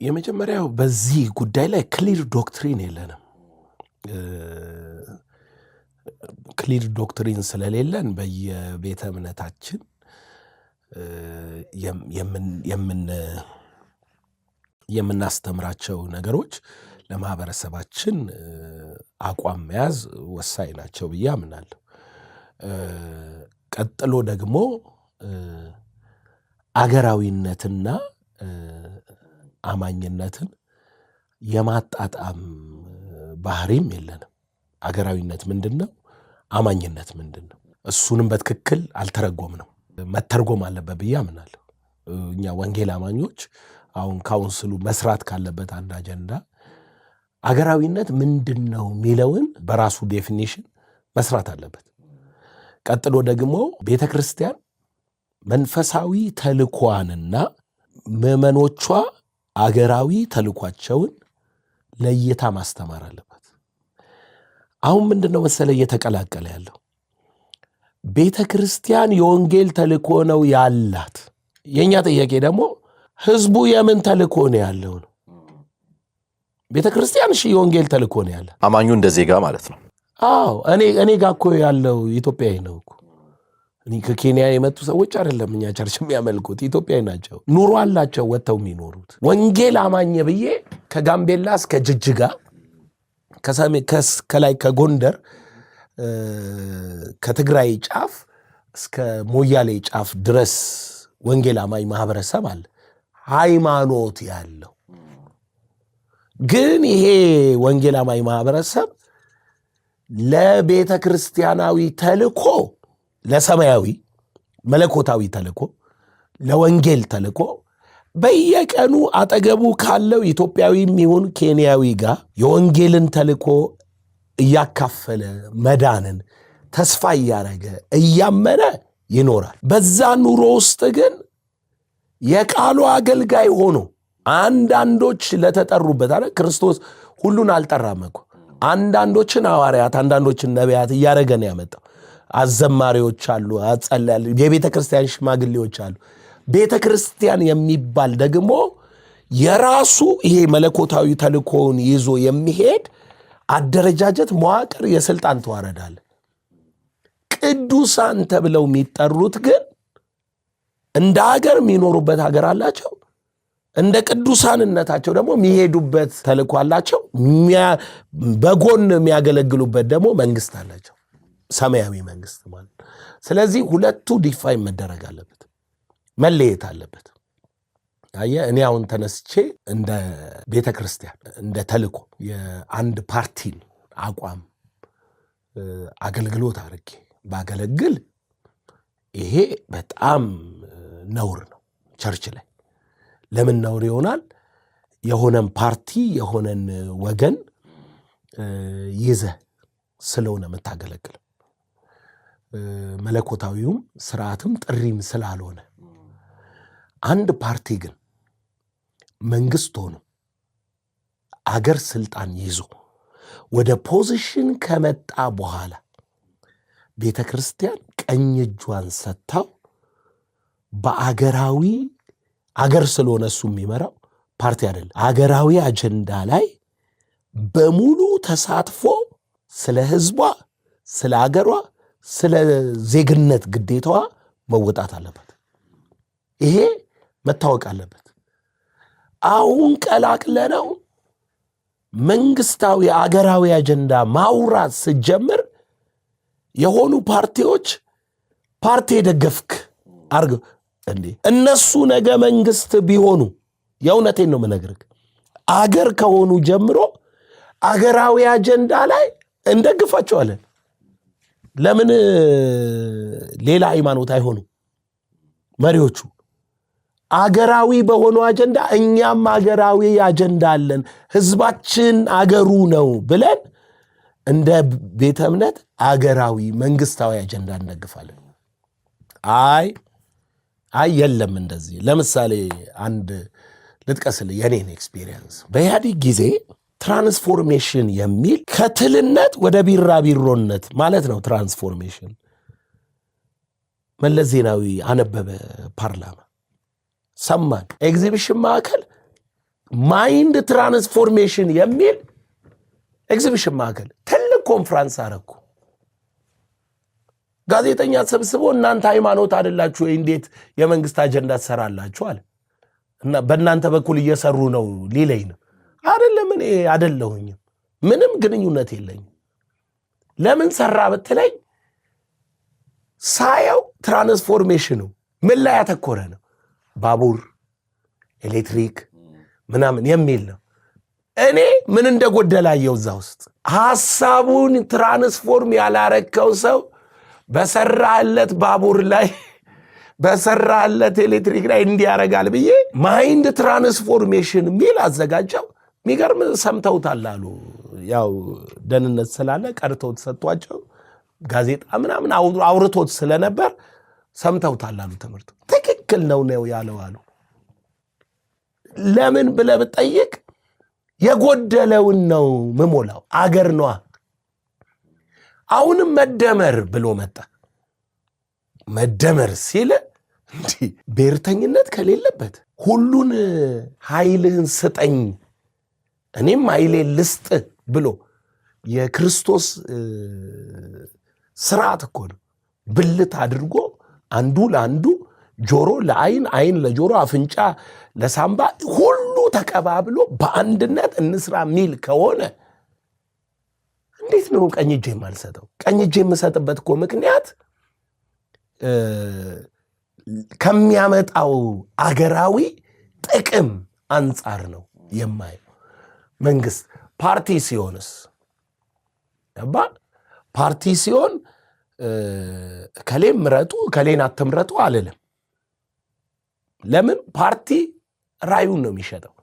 የመጀመሪያው በዚህ ጉዳይ ላይ ክሊር ዶክትሪን የለንም። ክሊር ዶክትሪን ስለሌለን በየቤተ እምነታችን የምናስተምራቸው ነገሮች ለማህበረሰባችን አቋም መያዝ ወሳኝ ናቸው ብዬ አምናለሁ። ቀጥሎ ደግሞ አገራዊነትና አማኝነትን የማጣጣም ባህሪም የለንም። አገራዊነት ምንድነው? አማኝነት ምንድነው? እሱንም በትክክል አልተረጎምነው። መተርጎም አለበት ብዬ አምናለሁ። እኛ ወንጌል አማኞች አሁን ካውንስሉ መስራት ካለበት አንድ አጀንዳ አገራዊነት ምንድነው የሚለውን በራሱ ዴፊኒሽን መስራት አለበት። ቀጥሎ ደግሞ ቤተክርስቲያን መንፈሳዊ ተልኳንና ምዕመኖቿ አገራዊ ተልኳቸውን ለይታ ማስተማር አለበት። አሁን ምንድነው መሰለ እየተቀላቀለ ያለው ቤተክርስቲያን የወንጌል ተልኮ ነው ያላት። የኛ ጥያቄ ደግሞ ህዝቡ የምን ተልኮ ነው ያለው ነው። ቤተክርስቲያን እሺ የወንጌል ተልኮ ነው ያለ አማኙ እንደ ዜጋ ማለት ነው። አዎ እኔ ጋር እኮ ያለው ኢትዮጵያዊ ነው እኮ። እኔ ከኬንያ የመጡ ሰዎች አይደለም እኛ ቸርች የሚያመልኩት ኢትዮጵያዊ ናቸው። ኑሮ አላቸው ወጥተው የሚኖሩት። ወንጌል አማኝ ብዬ ከጋምቤላ እስከ ጅጅጋ ከላይ ከጎንደር ከትግራይ ጫፍ እስከ ሞያሌ ጫፍ ድረስ ወንጌል አማኝ ማህበረሰብ አለ፣ ሃይማኖት ያለው። ግን ይሄ ወንጌል አማኝ ማህበረሰብ ለቤተ ክርስቲያናዊ ተልኮ፣ ለሰማያዊ መለኮታዊ ተልኮ፣ ለወንጌል ተልኮ በየቀኑ አጠገቡ ካለው ኢትዮጵያዊም ይሁን ኬንያዊ ጋር የወንጌልን ተልኮ እያካፈለ መዳንን ተስፋ እያረገ እያመነ ይኖራል። በዛ ኑሮ ውስጥ ግን የቃሉ አገልጋይ ሆኖ አንዳንዶች ለተጠሩበት አለ ክርስቶስ ሁሉን አልጠራም እኮ። አንዳንዶችን ሐዋርያት፣ አንዳንዶችን ነቢያት እያረገ ነው ያመጣው። አዘማሪዎች አሉ፣ አጸላል የቤተ ክርስቲያን ሽማግሌዎች አሉ። ቤተ ክርስቲያን የሚባል ደግሞ የራሱ ይሄ መለኮታዊ ተልኮውን ይዞ የሚሄድ አደረጃጀት፣ መዋቅር፣ የስልጣን ተዋረዳል። ቅዱሳን ተብለው የሚጠሩት ግን እንደ ሀገር የሚኖሩበት ሀገር አላቸው። እንደ ቅዱሳንነታቸው ደግሞ የሚሄዱበት ተልኮ አላቸው። በጎን የሚያገለግሉበት ደግሞ መንግስት አላቸው፣ ሰማያዊ መንግስት ማለት። ስለዚህ ሁለቱ ዲፋይን መደረግ አለበት፣ መለየት አለበት። እኔ አሁን ተነስቼ እንደ ቤተ ክርስቲያን እንደ ተልኮ የአንድ ፓርቲን አቋም አገልግሎት አድርጌ ባገለግል ይሄ በጣም ነውር ነው ቸርች ላይ። ለምን ነውር ይሆናል? የሆነን ፓርቲ የሆነን ወገን ይዘህ ስለሆነ የምታገለግል መለኮታዊውም ስርዓትም ጥሪም ስላልሆነ። አንድ ፓርቲ ግን መንግስት ሆኖ አገር ስልጣን ይዞ ወደ ፖዚሽን ከመጣ በኋላ ቤተ ክርስቲያን ቀኝ እጇን ሰጥታው በአገራዊ አገር ስለሆነ እሱ የሚመራው ፓርቲ አይደለም፣ አገራዊ አጀንዳ ላይ በሙሉ ተሳትፎ ስለ ህዝቧ፣ ስለ አገሯ፣ ስለ ዜግነት ግዴታዋ መወጣት አለበት። ይሄ መታወቅ አለበት። አሁን ቀላቅለነው መንግስታዊ አገራዊ አጀንዳ ማውራት ስጀምር የሆኑ ፓርቲዎች ፓርቲ የደገፍክ አርገው እንዴ እነሱ ነገ መንግስት ቢሆኑ የእውነቴን ነው የምነግርህ፣ አገር ከሆኑ ጀምሮ አገራዊ አጀንዳ ላይ እንደግፋቸዋለን። ለምን ሌላ ሃይማኖት አይሆኑ መሪዎቹ? አገራዊ በሆኑ አጀንዳ እኛም አገራዊ አጀንዳ አለን፣ ህዝባችን አገሩ ነው ብለን እንደ ቤተ እምነት አገራዊ መንግስታዊ አጀንዳ እንደግፋለን። አይ የለም እንደዚህ። ለምሳሌ አንድ ልጥቀስልህ የኔን ኤክስፒሪየንስ። በኢህአዴግ ጊዜ ትራንስፎርሜሽን የሚል ከትልነት ወደ ቢራቢሮነት ማለት ነው። ትራንስፎርሜሽን መለስ ዜናዊ አነበበ፣ ፓርላማ ሰማን። ኤግዚቢሽን ማዕከል ማይንድ ትራንስፎርሜሽን የሚል ኤግዚቢሽን ማዕከል ትልቅ ኮንፍራንስ አረኩ። ጋዜጠኛ ሰብስቦ እናንተ ሃይማኖት አይደላችሁ ወይ እንዴት የመንግስት አጀንዳ ትሰራላችሁ አለ። እና በእናንተ በኩል እየሰሩ ነው ሊለኝ ነው። አይደለም እኔ አይደለሁኝም፣ ምንም ግንኙነት የለኝም። ለምን ሰራ ብትለኝ ሳየው ትራንስፎርሜሽኑ ምን ላይ ያተኮረ ነው? ባቡር፣ ኤሌክትሪክ ምናምን የሚል ነው። እኔ ምን እንደጎደላየው እዛ ውስጥ ሐሳቡን ትራንስፎርም ያላረከው ሰው በሰራለት ባቡር ላይ በሰራለት ኤሌክትሪክ ላይ እንዲያረጋል ብዬ ማይንድ ትራንስፎርሜሽን ሚል አዘጋጀው። የሚገርም ሰምተውታል አሉ። ያው ደህንነት ስላለ ቀርተውት ሰጥቷቸው ጋዜጣ ምናምን አውርቶት ስለነበር ሰምተውታል አሉ። ትምህርቱ ትክክል ነው ያለው አሉ። ለምን ብለህ ብትጠይቅ የጎደለውን ነው ምሞላው። አገር ነዋ። አሁንም መደመር ብሎ መጣ። መደመር ሲል እንዲህ ብሔርተኝነት ከሌለበት ሁሉን ኃይልህን ስጠኝ እኔም ኃይሌን ልስጥ ብሎ የክርስቶስ ስርዓት እኮ ነው። ብልት አድርጎ አንዱ ለአንዱ ጆሮ ለዓይን፣ ዓይን ለጆሮ፣ አፍንጫ ለሳምባ ሁሉ ተቀባብሎ በአንድነት እንስራ ሚል ከሆነ እንዴት ነው ቀኝ እጄ የማልሰጠው? ቀኝ እጄ የምሰጥበት እኮ ምክንያት ከሚያመጣው አገራዊ ጥቅም አንጻር ነው የማየው። መንግስት ፓርቲ ሲሆንስ ፓርቲ ሲሆን ከሌም ምረጡ ከሌን አትምረጡ አልልም። ለምን ፓርቲ ራዩን ነው የሚሸጠው።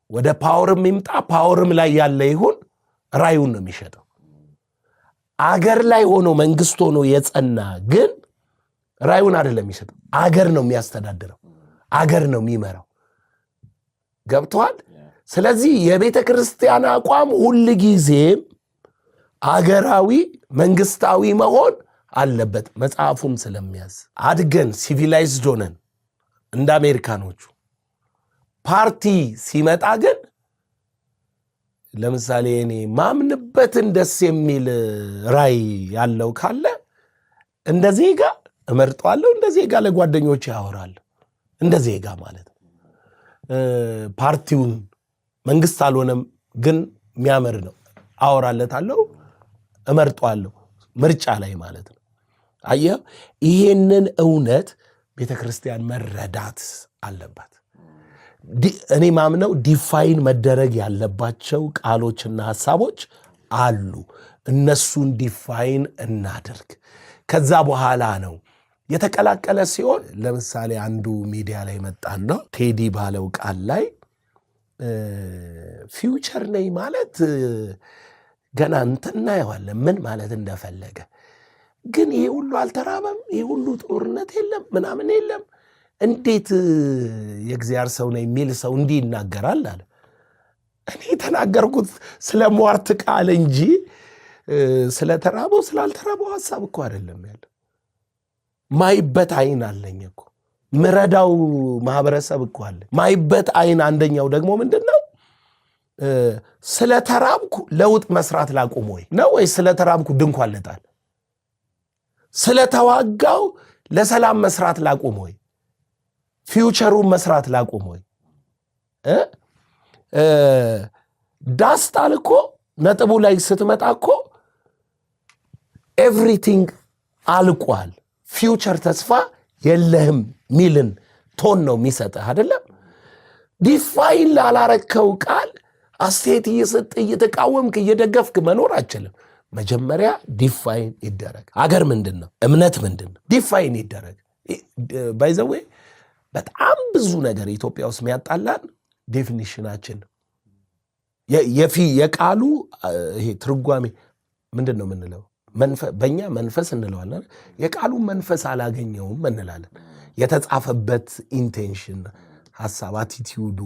ወደ ፓወርም ይምጣ ፓወርም ላይ ያለ ይሁን ራዩን ነው የሚሸጠው። አገር ላይ ሆኖ መንግስት ሆኖ የጸና ግን ራዩን አይደለም የሚሸጠው። አገር ነው የሚያስተዳድረው፣ አገር ነው የሚመራው። ገብቷል? ስለዚህ የቤተ ክርስቲያን አቋም ሁል ጊዜም አገራዊ መንግስታዊ መሆን አለበት። መጽሐፉም ስለሚያዝ አድገን ሲቪላይዝድ ሆነን እንደ አሜሪካኖቹ ፓርቲ ሲመጣ ግን ለምሳሌ እኔ ማምንበትን ደስ የሚል ራይ ያለው ካለ እንደ ዜጋ እመርጠዋለሁ፣ እንደ ዜጋ ለጓደኞቼ ያወራለሁ። እንደ ዜጋ ማለት ነው። ፓርቲውን መንግስት አልሆነም ግን የሚያመር ነው አወራለታለሁ፣ እመርጠዋለሁ። ምርጫ ላይ ማለት ነው። አየህ፣ ይሄንን እውነት ቤተክርስቲያን መረዳት አለባት። እኔ ማምነው ዲፋይን መደረግ ያለባቸው ቃሎችና ሐሳቦች አሉ። እነሱን ዲፋይን እናድርግ። ከዛ በኋላ ነው የተቀላቀለ ሲሆን፣ ለምሳሌ አንዱ ሚዲያ ላይ መጣና ቴዲ ባለው ቃል ላይ ፊውቸር ነኝ ማለት ገና እናየዋለን ምን ማለት እንደፈለገ። ግን ይሄ ሁሉ አልተራበም፣ ይሄ ሁሉ ጦርነት የለም ምናምን የለም፣ እንዴት የእግዚአብሔር ሰው ነኝ የሚል ሰው እንዲህ ይናገራል አለ። እኔ የተናገርኩት ስለ ሟርት ቃል እንጂ ስለተራበው ስላልተራበው ሐሳብ እኮ አይደለም ያለ። ማይበት አይን አለኝ እኮ ምረዳው ማህበረሰብ እኮ አለ። ማይበት አይን አንደኛው ደግሞ ምንድነው? ስለተራብኩ ለውጥ መስራት ላቁም ወይ ነው ወይ ስለተራብኩ ድንኳን ልጣል? ስለተዋጋው ለሰላም መስራት ላቁም ወይ? ፊውቸሩን መስራት ላቁም ወይ? ዳስጣል እኮ ነጥቡ ላይ ስትመጣ እኮ ኤቭሪቲንግ አልቋል፣ ፊውቸር ተስፋ የለህም ሚልን ቶን ነው የሚሰጥህ አይደለም። ዲፋይን ላላረከው ቃል አስተያየት እየሰጠ እየተቃወምክ እየደገፍክ መኖር አችልም። መጀመሪያ ዲፋይን ይደረግ። አገር ምንድን ነው? እምነት ምንድን ነው? ዲፋይን ይደረግ። ባይዘዌ በጣም ብዙ ነገር ኢትዮጵያ ውስጥ የሚያጣላን ዴፊኒሽናችን ነው። የቃሉ ይሄ ትርጓሜ ምንድን ነው የምንለው? በእኛ መንፈስ እንለዋለን። የቃሉ መንፈስ አላገኘውም እንላለን። የተጻፈበት ኢንቴንሽን፣ ሐሳብ፣ አቲቲዩዱ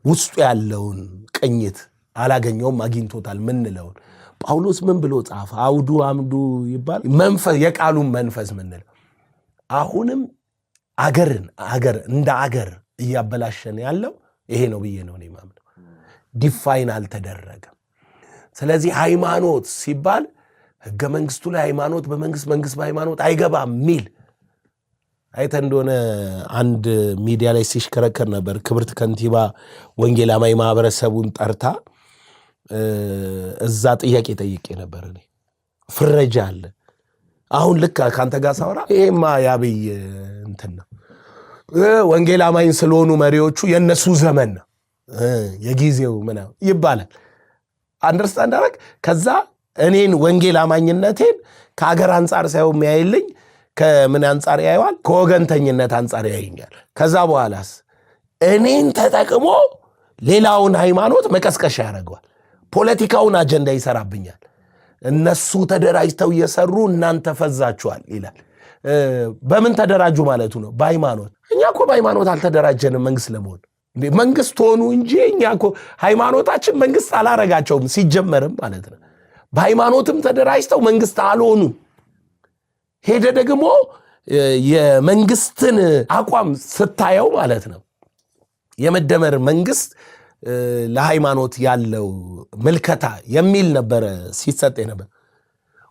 ውስጡ ያለውን ቅኝት አላገኘውም፣ አግኝቶታል ምንለውን። ጳውሎስ ምን ብሎ ጻፈ? አውዱ አምዱ ይባል መንፈስ፣ የቃሉን መንፈስ ምንለው። አሁንም አገር እንደ አገር እያበላሸን ያለው ይሄ ነው ብዬ ነው እኔ ማምነው። ዲፋይን አልተደረገም። ስለዚህ ሃይማኖት ሲባል ሕገ መንግስቱ ላይ ሃይማኖት በመንግስት መንግስት በሃይማኖት አይገባም ሚል አይተ እንደሆነ አንድ ሚዲያ ላይ ሲሽከረከር ነበር። ክብርት ከንቲባ ወንጌላማዊ ማህበረሰቡን ጠርታ እዛ ጥያቄ ጠይቄ ነበር እኔ። ፍረጃ አለ። አሁን ልክ ካንተ ጋር ሳወራ ይሄማ ያብይ እንትን ነው ወንጌላማኝ ስለሆኑ መሪዎቹ የነሱ ዘመን ነው የጊዜው ምናምን ይባላል። አንደርስታንድ አረግ። ከዛ እኔን ወንጌላማኝነቴን ከአገር አንጻር ሳይሆን የሚያይልኝ ከምን አንጻር ያየዋል? ከወገንተኝነት አንጻር ያየኛል። ከዛ በኋላስ እኔን ተጠቅሞ ሌላውን ሃይማኖት መቀስቀሻ ያደርገዋል። ፖለቲካውን አጀንዳ ይሰራብኛል። እነሱ ተደራጅተው እየሰሩ እናንተ ፈዛችኋል ይላል። በምን ተደራጁ ማለቱ ነው? በሃይማኖት። እኛ እኮ በሃይማኖት አልተደራጀንም መንግስት ለመሆን። መንግስት ሆኑ እንጂ እኛ እኮ ሃይማኖታችን መንግስት አላረጋቸውም ሲጀመርም ማለት ነው። በሃይማኖትም ተደራጅተው መንግስት አልሆኑ። ሄደ ደግሞ የመንግስትን አቋም ስታየው ማለት ነው የመደመር መንግስት ለሃይማኖት ያለው ምልከታ የሚል ነበረ ሲሰጥ ነበር።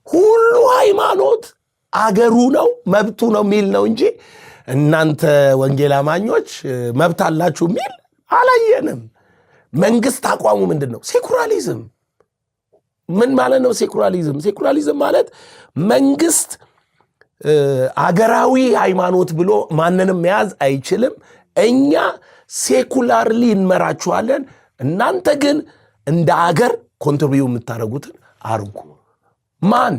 ሁሉ ሃይማኖት አገሩ ነው መብቱ ነው የሚል ነው እንጂ እናንተ ወንጌል አማኞች መብት አላችሁ የሚል አላየንም። መንግስት አቋሙ ምንድን ነው? ሴኩላሪዝም። ምን ማለት ነው ሴኩላሪዝም? ሴኩላሪዝም ማለት መንግስት አገራዊ ሃይማኖት ብሎ ማንንም መያዝ አይችልም። እኛ ሴኩላርሊ እንመራችኋለን፣ እናንተ ግን እንደ አገር ኮንትሪቢዩት የምታደርጉትን አርጉ። ማን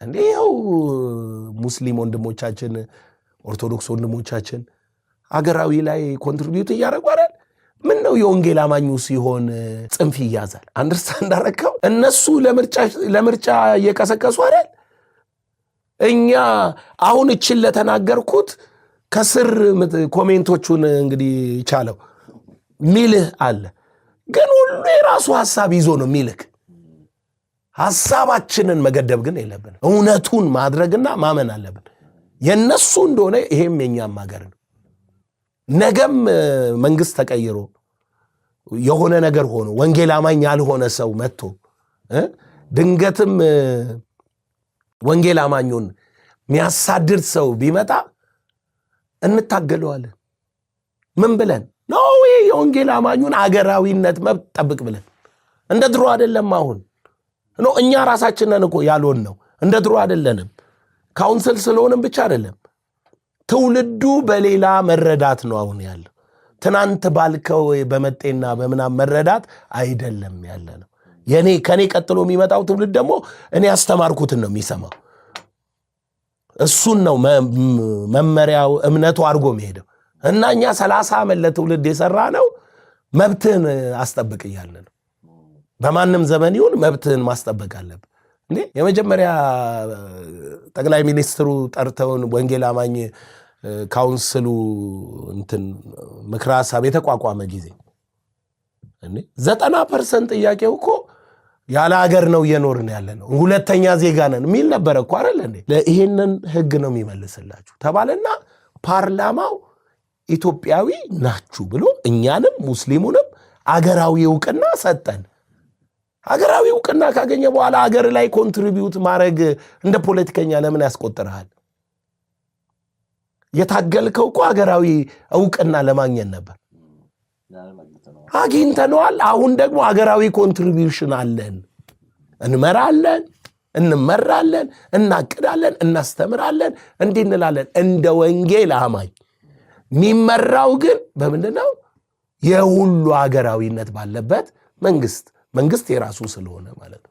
እንዴው ሙስሊም ወንድሞቻችን፣ ኦርቶዶክስ ወንድሞቻችን አገራዊ ላይ ኮንትሪቢዩት እያደረጉ አይደል? ምን ነው የወንጌል አማኙ ሲሆን ጽንፍ ይያዛል። አንደርስታንድ አረከው። እነሱ ለምርጫ እየቀሰቀሱ አይደል? እኛ አሁን እችን ለተናገርኩት ከስር ኮሜንቶቹን እንግዲህ ቻለው ሚልህ አለ። ግን ሁሉ የራሱ ሐሳብ ይዞ ነው ሚልክ። ሐሳባችንን መገደብ ግን የለብን። እውነቱን ማድረግና ማመን አለብን። የነሱ እንደሆነ ይሄም የኛም ሀገር ነው። ነገም መንግስት ተቀይሮ የሆነ ነገር ሆኖ ወንጌል አማኝ ያልሆነ ሰው መጥቶ ድንገትም ወንጌል አማኙን የሚያሳድድ ሰው ቢመጣ እንታገለዋለን። ምን ብለን ነው? የወንጌል አማኙን አገራዊነት መብት ጠብቅ ብለን። እንደ ድሮ አይደለም። አሁን ነው እኛ ራሳችንን እኮ ያልሆን ነው። እንደ ድሮ አይደለንም። ካውንስል ስለሆነም ብቻ አይደለም። ትውልዱ በሌላ መረዳት ነው አሁን ያለው። ትናንት ባልከው በመጤና በምናም መረዳት አይደለም ያለ ነው። ከኔ ቀጥሎ የሚመጣው ትውልድ ደግሞ እኔ ያስተማርኩትን ነው የሚሰማው። እሱን ነው መመሪያው እምነቱ አድርጎ የሚሄደው። እና እኛ 30 ዓመት ለትውልድ የሰራ ነው መብትህን አስጠብቅ እያለ ነው። በማንም ዘመን ይሁን መብትህን ማስጠበቅ አለብህ። የመጀመሪያ ጠቅላይ ሚኒስትሩ ጠርተውን ወንጌል አማኝ ካውንስሉ ምክረ ሐሳብ የተቋቋመ ጊዜ 90% ጥያቄው እኮ ያለ ሀገር ነው እየኖርን ያለ ነው፣ ሁለተኛ ዜጋ ነን የሚል ነበረ እኮ አይደል እንዴ? ይሄንን ህግ ነው የሚመልስላችሁ ተባለና ፓርላማው ኢትዮጵያዊ ናችሁ ብሎ እኛንም ሙስሊሙንም አገራዊ ዕውቅና ሰጠን። አገራዊ ዕውቅና ካገኘ በኋላ አገር ላይ ኮንትሪቢዩት ማድረግ እንደ ፖለቲከኛ ለምን ያስቆጥራል? የታገልከው እኮ አገራዊ ዕውቅና ለማግኘት ነበር። አግኝተነዋል። አሁን ደግሞ አገራዊ ኮንትሪቢዩሽን አለን። እንመራለን፣ እንመራለን፣ እናቅዳለን፣ እናስተምራለን፣ እንዲህ እንላለን። እንደ ወንጌል አማኝ የሚመራው ግን በምንድነው? የሁሉ አገራዊነት ባለበት መንግስት የራሱ ስለሆነ ማለት ነው።